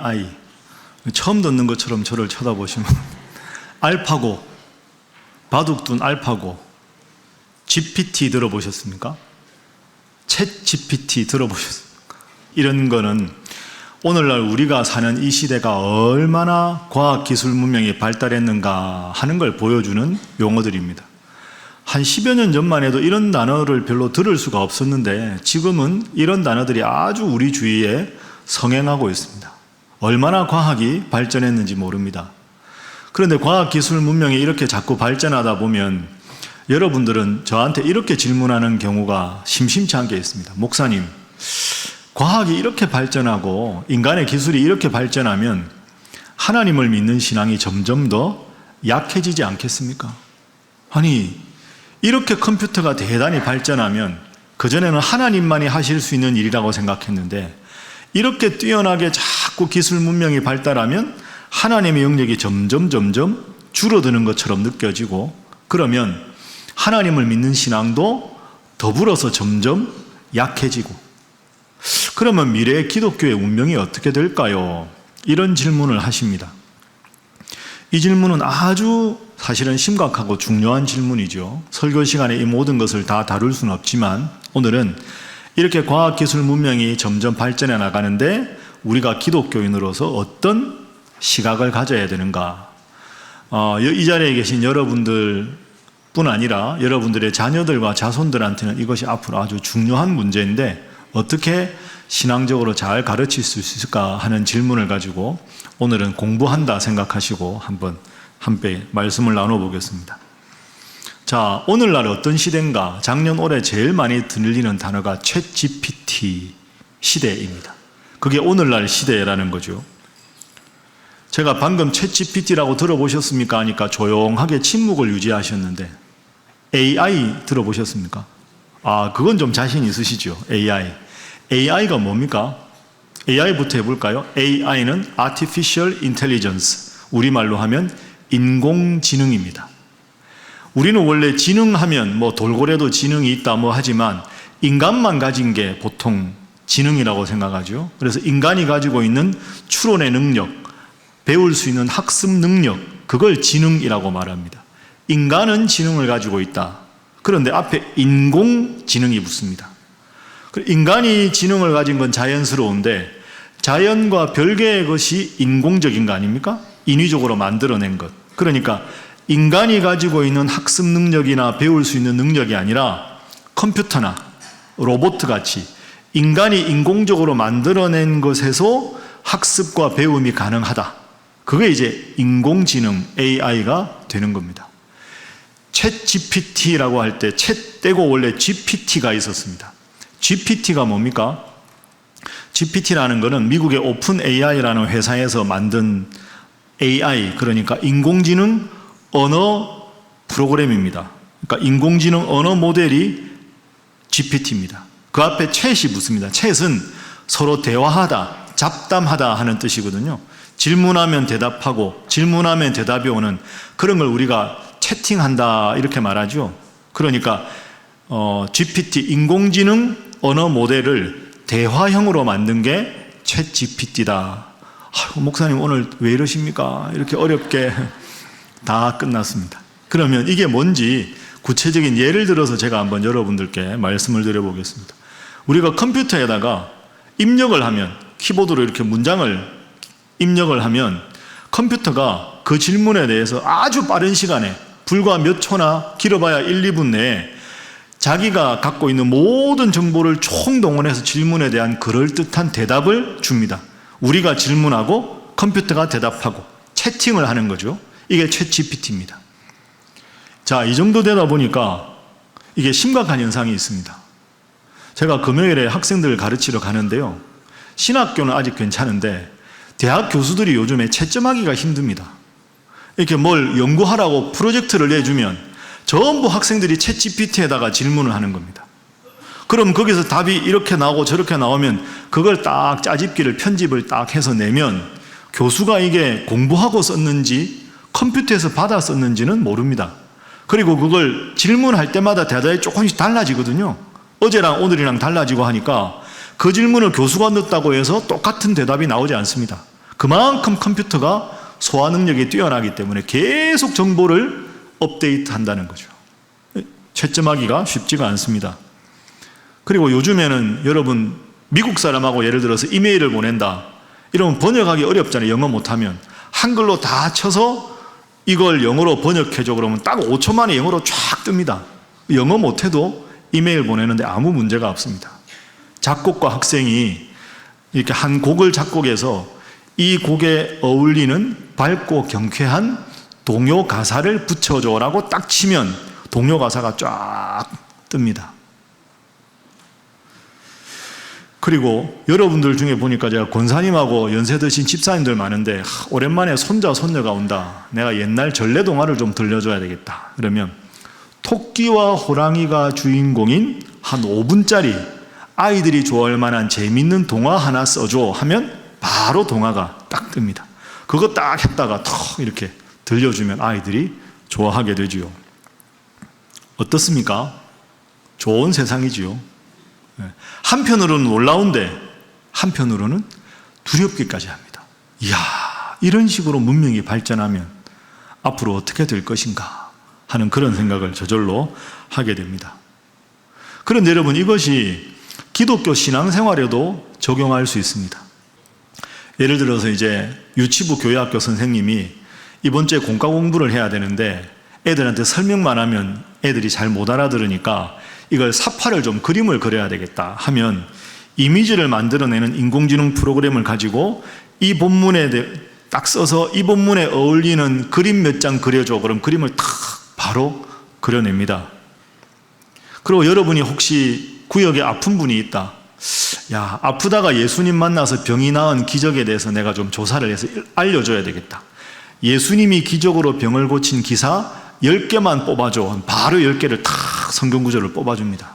AI. 처음 듣는 것처럼 저를 쳐다보시면 알파고, 바둑둔 알파고, GPT 들어보셨습니까? 챗 GPT 들어보셨습니까? 이런 거는 오늘날 우리가 사는 이 시대가 얼마나 과학기술 문명이 발달했는가 하는 걸 보여주는 용어들입니다. 한 10여 년 전만 해도 이런 단어를 별로 들을 수가 없었는데 지금은 이런 단어들이 아주 우리 주위에 성행하고 있습니다. 얼마나 과학이 발전했는지 모릅니다. 그런데 과학기술 문명이 이렇게 자꾸 발전하다 보면 여러분들은 저한테 이렇게 질문하는 경우가 심심치 않게 있습니다. 목사님, 과학이 이렇게 발전하고 인간의 기술이 이렇게 발전하면 하나님을 믿는 신앙이 점점 더 약해지지 않겠습니까? 아니, 이렇게 컴퓨터가 대단히 발전하면 그전에는 하나님만이 하실 수 있는 일이라고 생각했는데 이렇게 뛰어나게 자꾸 기술 문명이 발달하면 하나님의 영역이 점점 줄어드는 것처럼 느껴지고, 그러면 하나님을 믿는 신앙도 더불어서 점점 약해지고, 그러면 미래의 기독교의 운명이 어떻게 될까요? 이런 질문을 하십니다. 이 질문은 아주 사실은 심각하고 중요한 질문이죠. 설교 시간에 이 모든 것을 다 다룰 수는 없지만 오늘은 이렇게 과학기술 문명이 점점 발전해 나가는데 우리가 기독교인으로서 어떤 시각을 가져야 되는가, 이 자리에 계신 여러분들 뿐 아니라 여러분들의 자녀들과 자손들한테는 이것이 앞으로 아주 중요한 문제인데 어떻게 신앙적으로 잘 가르칠 수 있을까 하는 질문을 가지고 오늘은 공부한다 생각하시고 한번 함께 말씀을 나눠보겠습니다. 자, 오늘날 어떤 시대인가? 작년 올해 제일 많이 들리는 단어가 챗 GPT 시대입니다. 그게 오늘날 시대라는 거죠. 제가 방금 챗 GPT라고 들어보셨습니까? 하니까 조용하게 침묵을 유지하셨는데 AI 들어보셨습니까? 그건 좀 자신 있으시죠? AI. AI가 뭡니까? AI부터 해볼까요? AI는 Artificial Intelligence. 우리말로 하면 인공지능입니다. 우리는 원래 지능하면 돌고래도 지능이 있다 하지만 인간만 가진 게 보통 지능이라고 생각하죠. 그래서 인간이 가지고 있는 추론의 능력, 배울 수 있는 학습 능력, 그걸 지능이라고 말합니다. 인간은 지능을 가지고 있다. 그런데 앞에 인공지능이 붙습니다. 인간이 지능을 가진 건 자연스러운데 자연과 별개의 것이 인공적인 거 아닙니까? 인위적으로 만들어낸 것. 그러니까 인간이 가지고 있는 학습 능력이나 배울 수 있는 능력이 아니라 컴퓨터나 로봇 같이 인간이 인공적으로 만들어낸 것에서 학습과 배움이 가능하다. 그게 이제 인공지능 AI가 되는 겁니다. 챗 GPT라고 할 때 챗 떼고 원래 GPT가 있었습니다. GPT가 뭡니까? GPT라는 것은 미국의 오픈 AI라는 회사에서 만든 AI, 그러니까 인공지능 언어 프로그램입니다. 그러니까 인공지능 언어 모델이 GPT입니다. 그 앞에 챗이 붙습니다. 챗은 서로 대화하다, 잡담하다 하는 뜻이거든요. 질문하면 대답하고 질문하면 대답이 오는 그런 걸 우리가 채팅한다 이렇게 말하죠. 그러니까 GPT, 인공지능 언어 모델을 대화형으로 만든 게 챗 GPT다. 목사님 오늘 왜 이러십니까? 이렇게 어렵게 다 끝났습니다. 그러면 이게 뭔지 구체적인 예를 들어서 제가 한번 여러분들께 말씀을 드려보겠습니다. 우리가 컴퓨터에다가 입력을 하면, 키보드로 이렇게 문장을 입력을 하면 컴퓨터가 그 질문에 대해서 아주 빠른 시간에 불과 몇 초나 길어봐야 1, 2분 내에 자기가 갖고 있는 모든 정보를 총동원해서 질문에 대한 그럴듯한 대답을 줍니다. 우리가 질문하고 컴퓨터가 대답하고 채팅을 하는 거죠. 이게 챗 GPT입니다. 자, 이 정도 되다 보니까 이게 심각한 현상이 있습니다. 제가 금요일에 학생들을 가르치러 가는데요. 신학교는 아직 괜찮은데 대학 교수들이 요즘에 채점하기가 힘듭니다. 이렇게 뭘 연구하라고 프로젝트를 내주면 전부 학생들이 챗 GPT에다가 질문을 하는 겁니다. 그럼 거기서 답이 이렇게 나오고 저렇게 나오면 그걸 딱 짜집기를 편집을 딱 해서 내면 교수가 이게 공부하고 썼는지 컴퓨터에서 받아 썼는지는 모릅니다. 그리고 그걸 질문할 때마다 대답이 조금씩 달라지거든요. 어제랑 오늘이랑 달라지고 하니까 그 질문을 교수가 넣었다고 해서 똑같은 대답이 나오지 않습니다. 그만큼 컴퓨터가 소화 능력이 뛰어나기 때문에 계속 정보를 업데이트 한다는 거죠. 채점하기가 쉽지가 않습니다. 그리고 요즘에는 여러분 미국 사람하고 예를 들어서 이메일을 보낸다 이러면 번역하기 어렵잖아요. 영어 못하면. 한글로 다 쳐서 이걸 영어로 번역해줘 그러면 딱 5초 만에 영어로 쫙 뜹니다. 영어 못해도 이메일 보내는데 아무 문제가 없습니다. 작곡가 학생이 이렇게 한 곡을 작곡해서 이 곡에 어울리는 밝고 경쾌한 동요 가사를 붙여줘라고 딱 치면 동요 가사가 쫙 뜹니다. 그리고 여러분들 중에 보니까 제가 권사님하고 연세 드신 집사님들 많은데 오랜만에 손자 손녀가 온다. 내가 옛날 전래 동화를 좀 들려줘야 되겠다. 그러면 토끼와 호랑이가 주인공인 한 5분짜리 아이들이 좋아할 만한 재밌는 동화 하나 써줘 하면 바로 동화가 딱 뜹니다. 그거 딱 했다가 턱 이렇게 들려주면 아이들이 좋아하게 되지요. 어떻습니까? 좋은 세상이지요. 한편으로는 놀라운데 한편으로는 두렵기까지 합니다. 이야, 이런 식으로 문명이 발전하면 앞으로 어떻게 될 것인가 하는 그런 생각을 저절로 하게 됩니다. 그런데 여러분, 이것이 기독교 신앙생활에도 적용할 수 있습니다. 예를 들어서 이제 유치부 교회학교 선생님이 이번 주에 공과 공부를 해야 되는데 애들한테 설명만 하면 애들이 잘 못 알아들으니까 이걸 사파를 좀 그림을 그려야 되겠다 하면 이미지를 만들어내는 인공지능 프로그램을 가지고 이 본문에 딱 써서 이 본문에 어울리는 그림 몇 장 그려줘. 그럼 그림을 탁 바로 그려냅니다. 그리고 여러분이 혹시 구역에 아픈 분이 있다. 야, 아프다가 예수님 만나서 병이 나은 기적에 대해서 내가 좀 조사를 해서 알려줘야 되겠다. 예수님이 기적으로 병을 고친 기사 10개만 뽑아줘. 바로 10개를 탁 성경 구절을 뽑아줍니다.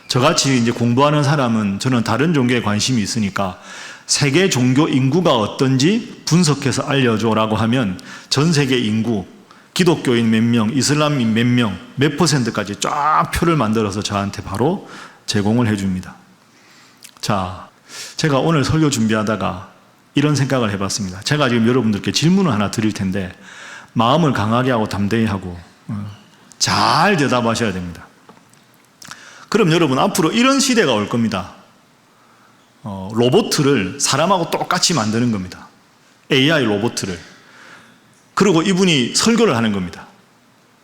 저같이 이제 공부하는 사람은 저는 다른 종교에 관심이 있으니까 세계 종교 인구가 어떤지 분석해서 알려줘라고 하면 전 세계 인구, 기독교인 몇 명, 이슬람인 몇 명, 몇 %까지 쫙 표를 만들어서 저한테 바로 제공을 해줍니다. 자, 제가 오늘 설교 준비하다가 이런 생각을 해봤습니다. 제가 지금 여러분들께 질문을 하나 드릴 텐데 마음을 강하게 하고 담대히 하고 잘 대답하셔야 됩니다. 그럼 여러분, 앞으로 이런 시대가 올 겁니다. 로봇을 사람하고 똑같이 만드는 겁니다. AI 로봇을. 그리고 이분이 설교를 하는 겁니다.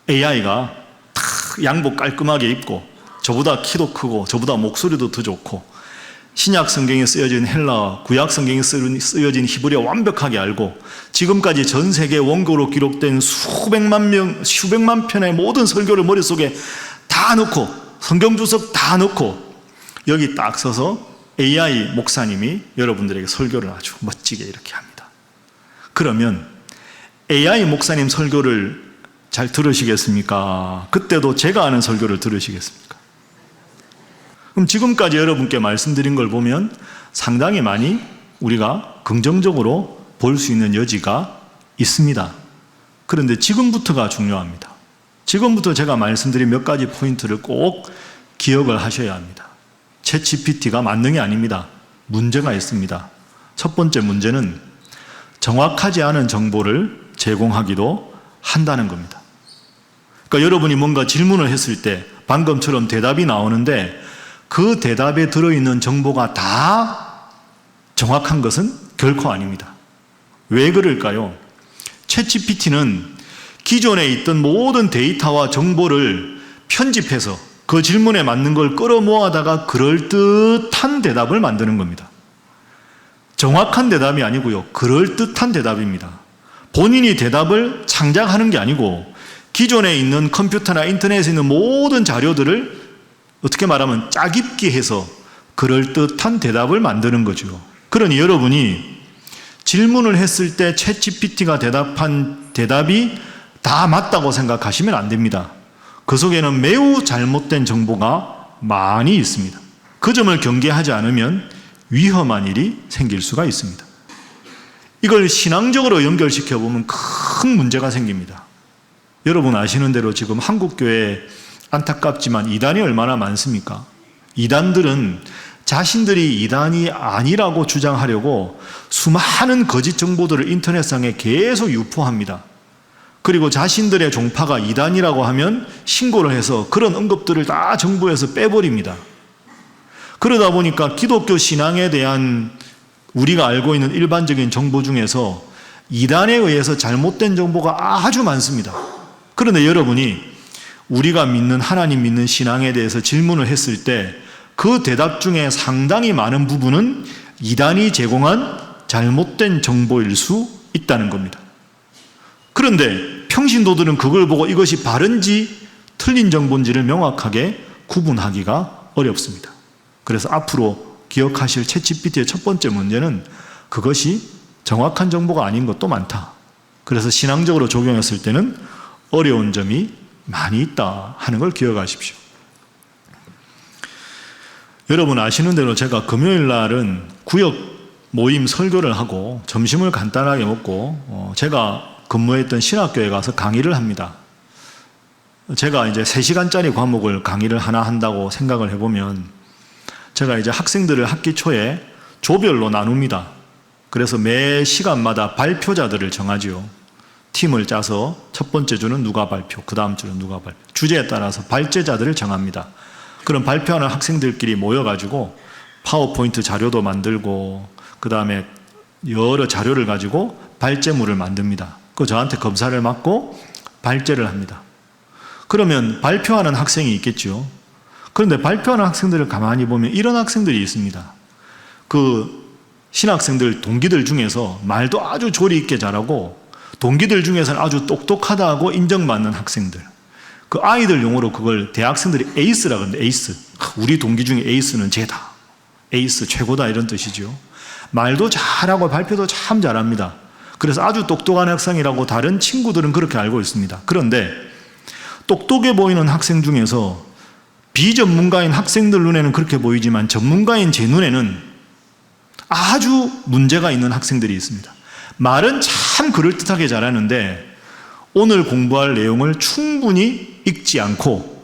AI가 탁 양복 깔끔하게 입고 저보다 키도 크고 저보다 목소리도 더 좋고 신약 성경에 쓰여진 헬라어, 구약 성경에 쓰여진 히브리어 완벽하게 알고 지금까지 전 세계 원고로 기록된 수백만 편의 모든 설교를 머릿속에 다 넣고 성경 주석 다 넣고 여기 딱 서서 AI 목사님이 여러분들에게 설교를 아주 멋지게 이렇게 합니다. 그러면 AI 목사님 설교를 잘 들으시겠습니까? 그때도 제가 하는 설교를 들으시겠습니까? 그럼 지금까지 여러분께 말씀드린 걸 보면 상당히 많이 우리가 긍정적으로 볼 수 있는 여지가 있습니다. 그런데 지금부터가 중요합니다. 지금부터 제가 말씀드린 몇 가지 포인트를 꼭 기억을 하셔야 합니다. 챗GPT가 만능이 아닙니다. 문제가 있습니다. 첫 번째 문제는 정확하지 않은 정보를 제공하기도 한다는 겁니다. 그러니까 여러분이 뭔가 질문을 했을 때 방금처럼 대답이 나오는데 그 대답에 들어있는 정보가 다 정확한 것은 결코 아닙니다. 왜 그럴까요? 챗GPT는 기존에 있던 모든 데이터와 정보를 편집해서 그 질문에 맞는 걸 끌어모아다가 그럴듯한 대답을 만드는 겁니다. 정확한 대답이 아니고요. 그럴듯한 대답입니다. 본인이 대답을 창작하는 게 아니고 기존에 있는 컴퓨터나 인터넷에 있는 모든 자료들을 어떻게 말하면 짜깁기 해서 그럴듯한 대답을 만드는 거죠. 그러니 여러분이 질문을 했을 때 챗GPT가 대답한 대답이 다 맞다고 생각하시면 안 됩니다. 그 속에는 매우 잘못된 정보가 많이 있습니다. 그 점을 경계하지 않으면 위험한 일이 생길 수가 있습니다. 이걸 신앙적으로 연결시켜 보면 큰 문제가 생깁니다. 여러분 아시는 대로 지금 한국교회에 안타깝지만 이단이 얼마나 많습니까? 이단들은 자신들이 이단이 아니라고 주장하려고 수많은 거짓 정보들을 인터넷상에 계속 유포합니다. 그리고 자신들의 종파가 이단이라고 하면 신고를 해서 그런 언급들을 다 정부에서 빼버립니다. 그러다 보니까 기독교 신앙에 대한 우리가 알고 있는 일반적인 정보 중에서 이단에 의해서 잘못된 정보가 아주 많습니다. 그런데 여러분이 우리가 믿는 하나님 믿는 신앙에 대해서 질문을 했을 때 그 대답 중에 상당히 많은 부분은 이단이 제공한 잘못된 정보일 수 있다는 겁니다. 그런데 평신도들은 그걸 보고 이것이 바른지 틀린 정보인지를 명확하게 구분하기가 어렵습니다. 그래서 앞으로 기억하실 챗GPT의 첫 번째 문제는 그것이 정확한 정보가 아닌 것도 많다. 그래서 신앙적으로 적용했을 때는 어려운 점이 많이 있다 하는 걸 기억하십시오. 여러분 아시는 대로 제가 금요일 날은 구역 모임 설교를 하고 점심을 간단하게 먹고 제가 근무했던 신학교에 가서 강의를 합니다. 제가 이제 3시간짜리 과목을 강의를 하나 한다고 생각을 해보면 제가 이제 학생들을 학기 초에 조별로 나눕니다. 그래서 매 시간마다 발표자들을 정하지요. 팀을 짜서 첫 번째 주는 누가 발표, 그 다음 주는 누가 발표. 주제에 따라서 발제자들을 정합니다. 그럼 발표하는 학생들끼리 모여가지고 파워포인트 자료도 만들고 그 다음에 여러 자료를 가지고 발제물을 만듭니다. 그 저한테 검사를 맡고 발제를 합니다. 그러면 발표하는 학생이 있겠죠. 그런데 발표하는 학생들을 가만히 보면 이런 학생들이 있습니다. 그 신학생들 동기들 중에서 말도 아주 조리 있게 잘하고 동기들 중에서는 아주 똑똑하다고 인정받는 학생들. 그 아이들 용어로 그걸 대학생들이 에이스라 그러는데 에이스. 우리 동기 중에 에이스는 쟤다. 에이스 최고다 이런 뜻이죠. 말도 잘하고 발표도 참 잘합니다. 그래서 아주 똑똑한 학생이라고 다른 친구들은 그렇게 알고 있습니다. 그런데 똑똑해 보이는 학생 중에서 비전문가인 학생들 눈에는 그렇게 보이지만 전문가인 제 눈에는 아주 문제가 있는 학생들이 있습니다. 말은 참 그럴듯하게 잘하는데 오늘 공부할 내용을 충분히 읽지 않고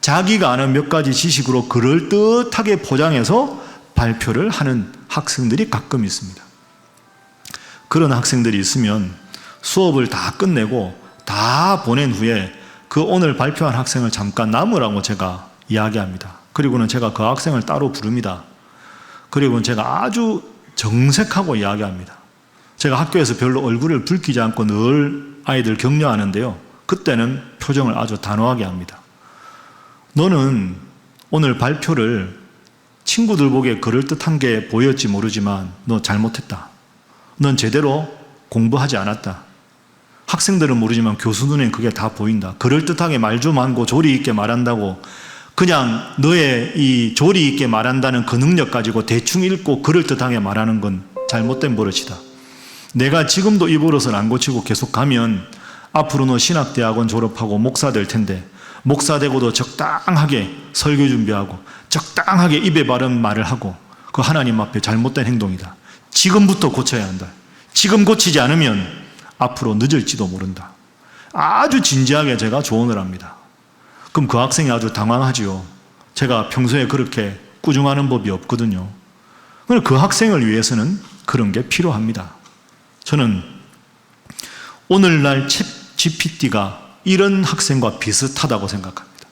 자기가 아는 몇 가지 지식으로 그럴듯하게 포장해서 발표를 하는 학생들이 가끔 있습니다. 그런 학생들이 있으면 수업을 다 끝내고 다 보낸 후에 그 오늘 발표한 학생을 잠깐 남으라고 제가 이야기합니다. 그리고는 제가 그 학생을 따로 부릅니다. 그리고는 제가 아주 정색하고 이야기합니다. 제가 학교에서 별로 얼굴을 붉히지 않고 늘 아이들 격려하는데요. 그때는 표정을 아주 단호하게 합니다. 너는 오늘 발표를 친구들 보기에 그럴듯한 게 보였지 모르지만 너 잘못했다. 넌 제대로 공부하지 않았다. 학생들은 모르지만 교수 눈엔 그게 다 보인다. 그럴듯하게 말 좀 하고 조리 있게 말한다고 그냥 너의 이 조리 있게 말한다는 그 능력 가지고 대충 읽고 그럴듯하게 말하는 건 잘못된 버릇이다. 내가 지금도 이 버릇을 안 고치고 계속 가면 앞으로 너 신학대학원 졸업하고 목사 될 텐데 목사 되고도 적당하게 설교 준비하고 적당하게 입에 바른 말을 하고 그 하나님 앞에 잘못된 행동이다. 지금부터 고쳐야 한다. 지금 고치지 않으면 앞으로 늦을지도 모른다. 아주 진지하게 제가 조언을 합니다. 그럼 그 학생이 아주 당황하지요. 제가 평소에 그렇게 꾸중하는 법이 없거든요. 그 학생을 위해서는 그런 게 필요합니다. 저는 오늘날 챗GPT가 이런 학생과 비슷하다고 생각합니다.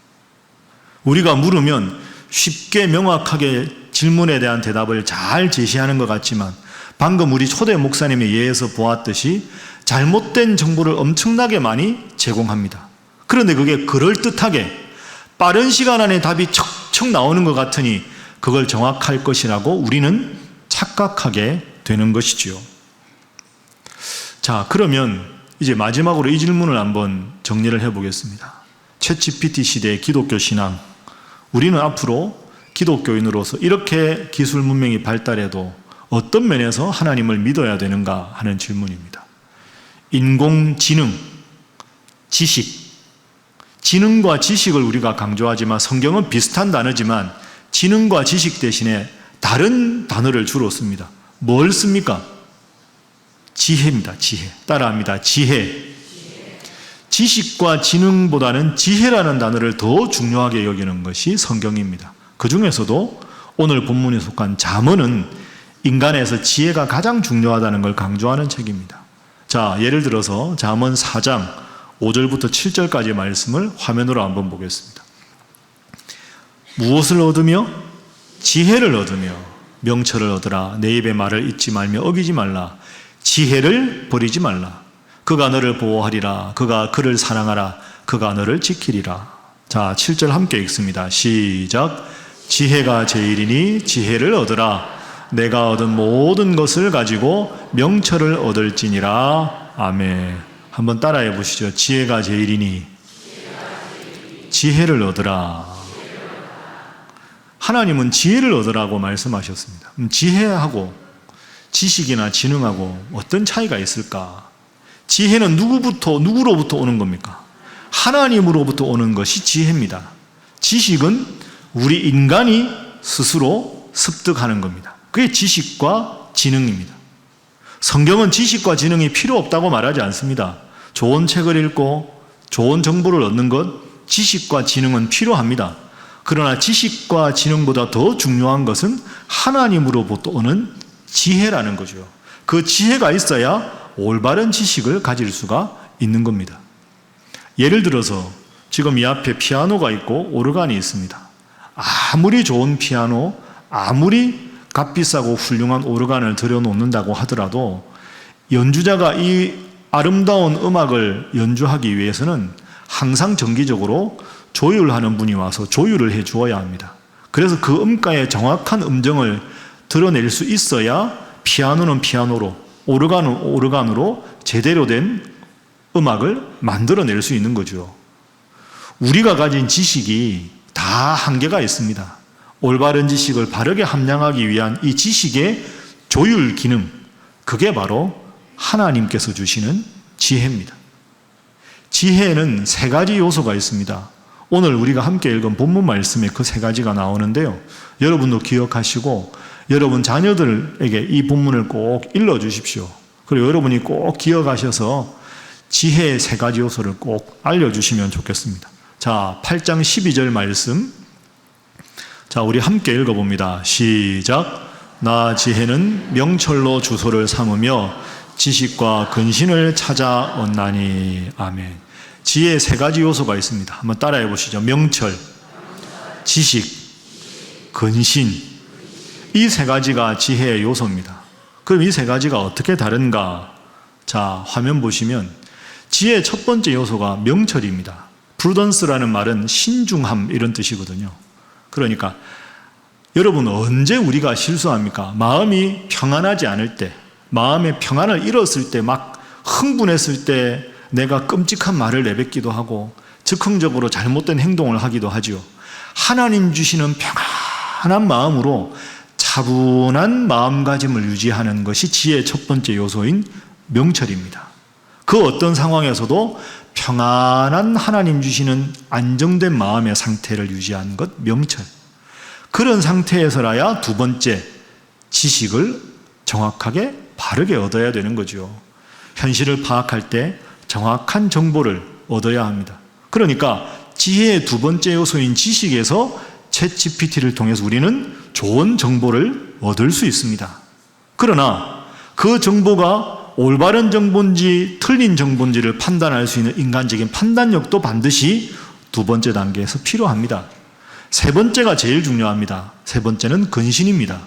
우리가 물으면 쉽게 명확하게 질문에 대한 대답을 잘 제시하는 것 같지만 방금 우리 초대 목사님의 예에서 보았듯이 잘못된 정보를 엄청나게 많이 제공합니다. 그런데 그게 그럴듯하게 빠른 시간 안에 답이 척척 나오는 것 같으니 그걸 정확할 것이라고 우리는 착각하게 되는 것이지요. 자, 그러면 이제 마지막으로 이 질문을 한번 정리를 해보겠습니다. 챗GPT 시대의 기독교 신앙. 우리는 앞으로 기독교인으로서 이렇게 기술 문명이 발달해도 어떤 면에서 하나님을 믿어야 되는가 하는 질문입니다. 인공지능, 지식. 지능과 지식을 우리가 강조하지만 성경은 비슷한 단어지만 지능과 지식 대신에 다른 단어를 주로 씁니다. 뭘 씁니까? 지혜입니다. 지혜. 따라합니다. 지혜. 지식과 지능보다는 지혜라는 단어를 더 중요하게 여기는 것이 성경입니다. 그 중에서도 오늘 본문에 속한 잠언은 인간에서 지혜가 가장 중요하다는 걸 강조하는 책입니다. 자, 예를 들어서 잠언 4장 5절부터 7절까지의 말씀을 화면으로 한번 보겠습니다. 무엇을 얻으며? 지혜를 얻으며 명철을 얻으라. 내 입의 말을 잊지 말며 어기지 말라. 지혜를 버리지 말라. 그가 너를 보호하리라. 그가 그를 사랑하라. 그가 너를 지키리라. 자, 7절 함께 읽습니다. 시작. 지혜가 제일이니 지혜를 얻으라. 내가 얻은 모든 것을 가지고 명철을 얻을지니라. 아멘. 한번 따라해 보시죠. 지혜가 제일이니 지혜를 얻으라. 하나님은 지혜를 얻으라고 말씀하셨습니다. 지혜하고 지식이나 지능하고 어떤 차이가 있을까? 지혜는 누구로부터 오는 겁니까? 하나님으로부터 오는 것이 지혜입니다. 지식은 우리 인간이 스스로 습득하는 겁니다. 그게 지식과 지능입니다. 성경은 지식과 지능이 필요 없다고 말하지 않습니다. 좋은 책을 읽고 좋은 정보를 얻는 것, 지식과 지능은 필요합니다. 그러나 지식과 지능보다 더 중요한 것은 하나님으로부터 오는 지혜라는 거죠. 그 지혜가 있어야 올바른 지식을 가질 수가 있는 겁니다. 예를 들어서 지금 이 앞에 피아노가 있고 오르간이 있습니다. 아무리 좋은 피아노, 아무리 값비싸고 훌륭한 오르간을 들여놓는다고 하더라도 연주자가 이 아름다운 음악을 연주하기 위해서는 항상 정기적으로 조율하는 분이 와서 조율을 해 주어야 합니다. 그래서 그 음가의 정확한 음정을 드러낼 수 있어야 피아노는 피아노로, 오르간은 오르간으로 제대로 된 음악을 만들어낼 수 있는 거죠. 우리가 가진 지식이 다 한계가 있습니다. 올바른 지식을 바르게 함양하기 위한 이 지식의 조율 기능, 그게 바로 하나님께서 주시는 지혜입니다. 지혜에는 세 가지 요소가 있습니다. 오늘 우리가 함께 읽은 본문 말씀에 그 세 가지가 나오는데요. 여러분도 기억하시고 여러분 자녀들에게 이 본문을 꼭 일러주십시오. 그리고 여러분이 꼭 기억하셔서 지혜의 세 가지 요소를 꼭 알려주시면 좋겠습니다. 자, 8장 12절 말씀. 자, 우리 함께 읽어봅니다. 시작. 나 지혜는 명철로 주소를 삼으며 지식과 근신을 찾아 얻나니. 아멘. 지혜의 세 가지 요소가 있습니다. 한번 따라해 보시죠. 명철, 지식, 근신. 이 세 가지가 지혜의 요소입니다. 그럼 이 세 가지가 어떻게 다른가? 자, 화면 보시면 지혜의 첫 번째 요소가 명철입니다. 프루던스라는 말은 신중함 이런 뜻이거든요. 그러니까 여러분 언제 우리가 실수합니까? 마음이 평안하지 않을 때, 마음의 평안을 잃었을 때, 막 흥분했을 때 내가 끔찍한 말을 내뱉기도 하고 즉흥적으로 잘못된 행동을 하기도 하죠. 하나님 주시는 평안한 마음으로 차분한 마음가짐을 유지하는 것이 지혜의 첫 번째 요소인 명철입니다. 그 어떤 상황에서도 평안한 하나님 주시는 안정된 마음의 상태를 유지하는 것, 명철. 그런 상태에서라야 두 번째, 지식을 정확하게 바르게 얻어야 되는 거죠. 현실을 파악할 때 정확한 정보를 얻어야 합니다. 그러니까 지혜의 두 번째 요소인 지식에서 챗GPT를 통해서 우리는 좋은 정보를 얻을 수 있습니다. 그러나 그 정보가 올바른 정보인지 틀린 정보인지를 판단할 수 있는 인간적인 판단력도 반드시 두 번째 단계에서 필요합니다. 세 번째가 제일 중요합니다. 세 번째는 근신입니다.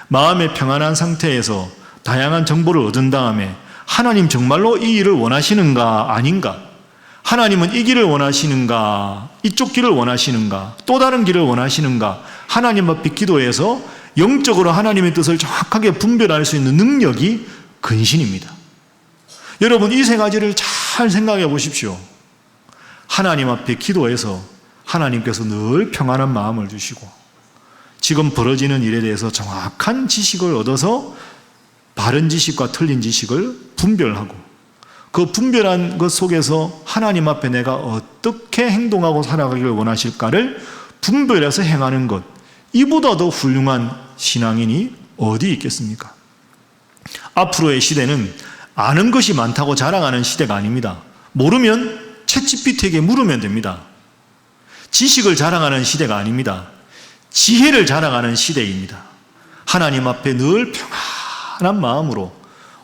마음의 평안한 상태에서 다양한 정보를 얻은 다음에 하나님 정말로 이 일을 원하시는가 아닌가? 하나님은 이 길을 원하시는가? 이쪽 길을 원하시는가? 또 다른 길을 원하시는가? 하나님 앞에 기도해서 영적으로 하나님의 뜻을 정확하게 분별할 수 있는 능력이 근신입니다. 여러분 이 세 가지를 잘 생각해 보십시오. 하나님 앞에 기도해서 하나님께서 늘 평안한 마음을 주시고 지금 벌어지는 일에 대해서 정확한 지식을 얻어서 바른 지식과 틀린 지식을 분별하고 그 분별한 것 속에서 하나님 앞에 내가 어떻게 행동하고 살아가기를 원하실까를 분별해서 행하는 것, 이보다 더 훌륭한 신앙인이 어디 있겠습니까? 앞으로의 시대는 아는 것이 많다고 자랑하는 시대가 아닙니다. 모르면 챗GPT에게 물으면 됩니다. 지식을 자랑하는 시대가 아닙니다. 지혜를 자랑하는 시대입니다. 하나님 앞에 늘 평안한 마음으로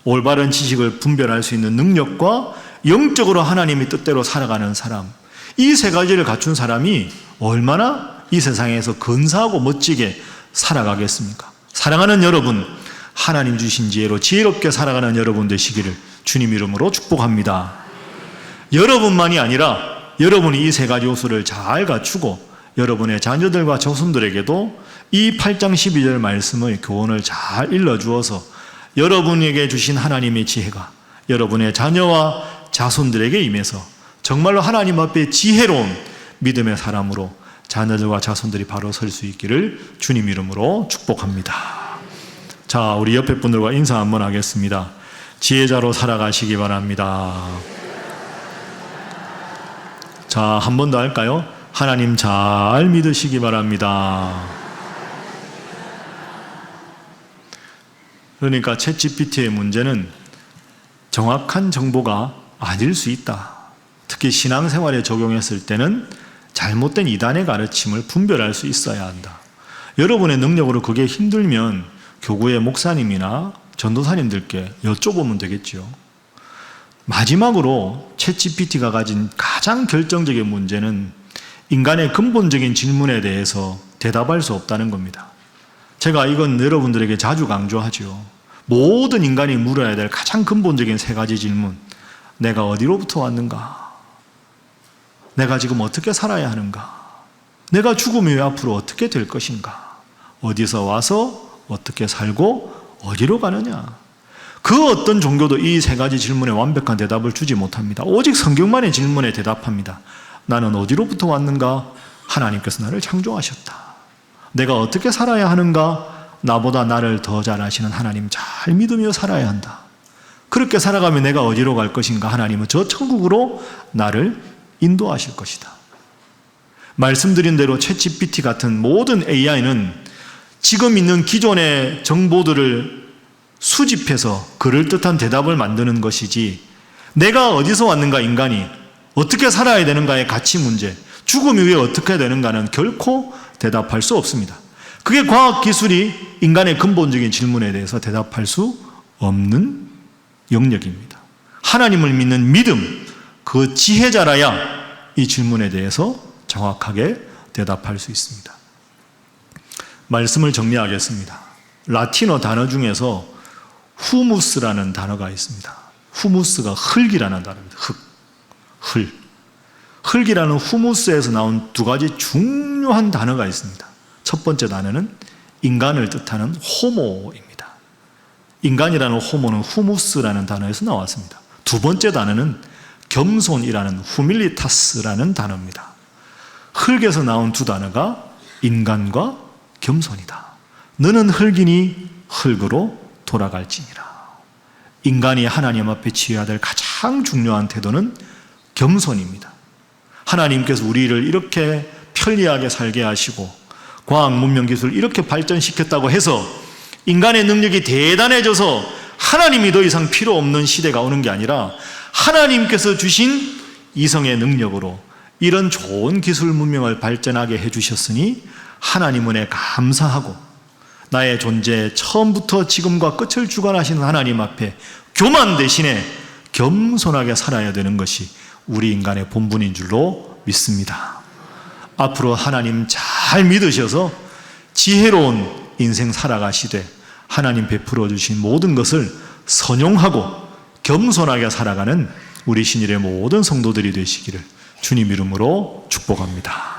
올바른 지식을 분별할 수 있는 능력과 영적으로 하나님의 뜻대로 살아가는 사람, 이 세 가지를 갖춘 사람이 얼마나 이 세상에서 근사하고 멋지게 살아가겠습니까? 사랑하는 여러분, 하나님 주신 지혜로 지혜롭게 살아가는 여러분 되시기를 주님 이름으로 축복합니다. 여러분만이 아니라 여러분이 이 세 가지 요소를 잘 갖추고 여러분의 자녀들과 자손들에게도 이 8장 12절 말씀의 교훈을 잘 일러주어서 여러분에게 주신 하나님의 지혜가 여러분의 자녀와 자손들에게 임해서 정말로 하나님 앞에 지혜로운 믿음의 사람으로 자녀들과 자손들이 바로 설 수 있기를 주님 이름으로 축복합니다. 자, 우리 옆에 분들과 인사 한번 하겠습니다. 지혜자로 살아가시기 바랍니다. 자, 한 번 더 할까요? 하나님 잘 믿으시기 바랍니다. 그러니까 챗GPT의 문제는 정확한 정보가 아닐 수 있다. 특히 신앙생활에 적용했을 때는 잘못된 이단의 가르침을 분별할 수 있어야 한다. 여러분의 능력으로 그게 힘들면 교구의 목사님이나 전도사님들께 여쭤보면 되겠죠. 마지막으로 챗GPT가 가진 가장 결정적인 문제는 인간의 근본적인 질문에 대해서 대답할 수 없다는 겁니다. 제가 이건 여러분들에게 자주 강조하죠. 모든 인간이 물어야 될 가장 근본적인 세 가지 질문. 내가 어디로부터 왔는가? 내가 지금 어떻게 살아야 하는가? 내가 죽음 이후에 앞으로 어떻게 될 것인가? 어디서 와서 어떻게 살고 어디로 가느냐? 그 어떤 종교도 이 세 가지 질문에 완벽한 대답을 주지 못합니다. 오직 성경만의 질문에 대답합니다. 나는 어디로부터 왔는가? 하나님께서 나를 창조하셨다. 내가 어떻게 살아야 하는가? 나보다 나를 더 잘 아시는 하나님 잘 믿으며 살아야 한다. 그렇게 살아가면 내가 어디로 갈 것인가? 하나님은 저 천국으로 나를 인도하실 것이다. 말씀드린 대로 챗GPT 같은 모든 AI는 지금 있는 기존의 정보들을 수집해서 그럴듯한 대답을 만드는 것이지, 내가 어디서 왔는가, 인간이 어떻게 살아야 되는가의 가치 문제, 죽음 이후에 어떻게 되는가는 결코 대답할 수 없습니다. 그게 과학기술이 인간의 근본적인 질문에 대해서 대답할 수 없는 영역입니다. 하나님을 믿는 믿음, 그 지혜자라야 이 질문에 대해서 정확하게 대답할 수 있습니다. 말씀을 정리하겠습니다. 라틴어 단어 중에서 후무스라는 단어가 있습니다. 후무스가 흙이라는 단어입니다. 흙. 흙이라는 후무스에서 나온 두 가지 중요한 단어가 있습니다. 첫 번째 단어는 인간을 뜻하는 호모입니다. 인간이라는 호모는 후무스라는 단어에서 나왔습니다. 두 번째 단어는 겸손이라는 후밀리타스라는 단어입니다. 흙에서 나온 두 단어가 인간과 겸손이다. 너는 흙이니 흙으로 돌아갈지니라. 인간이 하나님 앞에 취해야 될 가장 중요한 태도는 겸손입니다. 하나님께서 우리를 이렇게 편리하게 살게 하시고 과학, 문명, 기술을 이렇게 발전시켰다고 해서 인간의 능력이 대단해져서 하나님이 더 이상 필요 없는 시대가 오는 게 아니라 하나님께서 주신 이성의 능력으로 이런 좋은 기술 문명을 발전하게 해주셨으니 하나님 은혜 감사하고 나의 존재 처음부터 지금과 끝을 주관하시는 하나님 앞에 교만 대신에 겸손하게 살아야 되는 것이 우리 인간의 본분인 줄로 믿습니다. 앞으로 하나님 잘 믿으셔서 지혜로운 인생 살아가시되 하나님 베풀어 주신 모든 것을 선용하고 겸손하게 살아가는 우리 신일의 모든 성도들이 되시기를 주님 이름으로 축복합니다.